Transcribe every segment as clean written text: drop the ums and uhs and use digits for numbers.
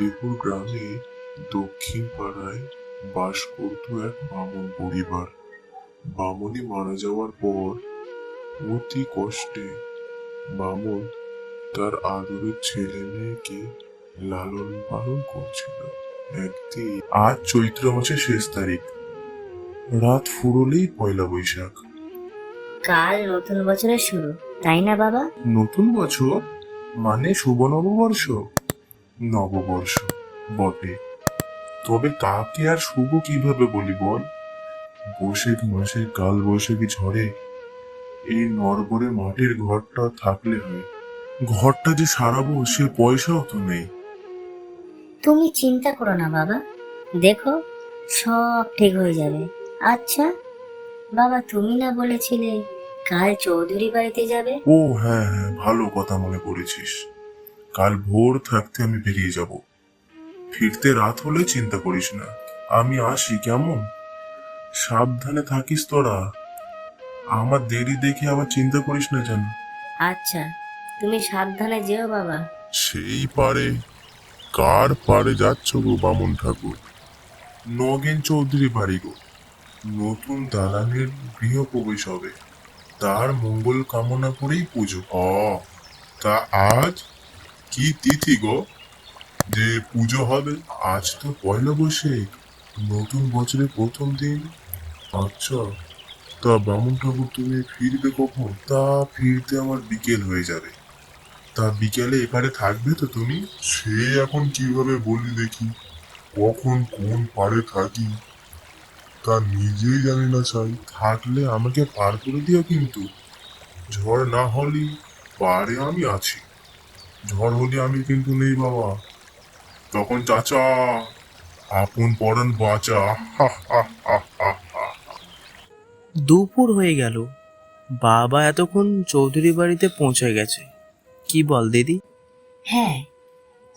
ফতেপুর গ্রামে দক্ষিণ পাড়ায় বাস করত এক বামুন পরিবার। বামুনি মারা যাওয়ার পর অতি কষ্টে বামুন তার আদরের ছেলে মেয়েকে লালন পালন করছিল। একদিন, আজ চৈত্র মাসের শেষ তারিখ, রাত ফুরলেই পয়লা বৈশাখ। কাল নতুন বছরের শুরু, তাই না বাবা? নতুন বছর মানে শুভ নববর্ষ। নববর্ষ বটে, তবে তাকে আর শুভ কিভাবে বলি বল? বৈশাখ মাসে কাল বৈশাখী ঝড়ে এই নড়বড়ে মাটির ঘরটা থাকলে হয়। ঘরটা যে সারাবো সে পয়সাও তো নেই। তুমি চিন্তা করো না বাবা, দেখো সব ঠিক হয়ে যাবে। আচ্ছা বাবা, তুমি না বলেছিলে কাল চৌধুরী বাড়িতে যাবে? ও হ্যাঁ হ্যাঁ, ভালো কথা মনে করেছিস। কাল ভোর থাকতে আমি বেরিয়ে যাব। ফিরতে রাত হলে চিন্তা করিস না, আমি আসি কেমন? সাবধানে থাকিস তোরা। আমার দেরি দেখে আবার চিন্তা করিস না যেন। আচ্ছা, তুমি সাবধানে যেও বাবা। সেই পারে, কার পারে যাচ্ছ গো বামুন ঠাকুর? নগেন চৌধুরী বাড়ি গো। নতুন দালানের গৃহপ্রবেশ হবে, তার মঙ্গল কামনা করেই পুজো। তা আজ কি তিথি গো যে পুজো হবে? আজ তো পয়লা বৈশাখ, নতুন বছরের প্রথম দিন। আচ্ছা, তা বামুন ঠাকুর তুমি ফিরবে কখন? তা ফিরতে আমার বিকেল হয়ে যাবে। তা বিকেলে এপারে থাকবে তো তুমি? সে এখন কিভাবে বলি দেখি, কখন কোন পারে থাকি তা নিজেই জানি না। চাই থাকলে আমাকে পার করে দিও কিন্তু। ঝড় না হলে পারে আমি আছি, ঝড় হলে আমি কিন্তু নেই বাবা। তখন চাচা, আপন পরাণ বাঁচা। হা হা হা হা হা। দুপুর হয়ে গেল, বাবা এতক্ষণ চৌধুরী বাড়িতে পৌঁছে গেছে। কি বল দিদি? হ্যাঁ,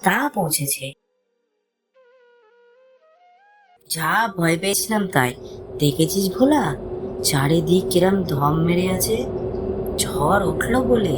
তা পৌঁছেছে। যা ভয় পেয়েছিলাম তাই। দেখেছিস ভোলা, চারিদিক কিরম ধম মেরে আছে, ঝড় উঠলো বলে।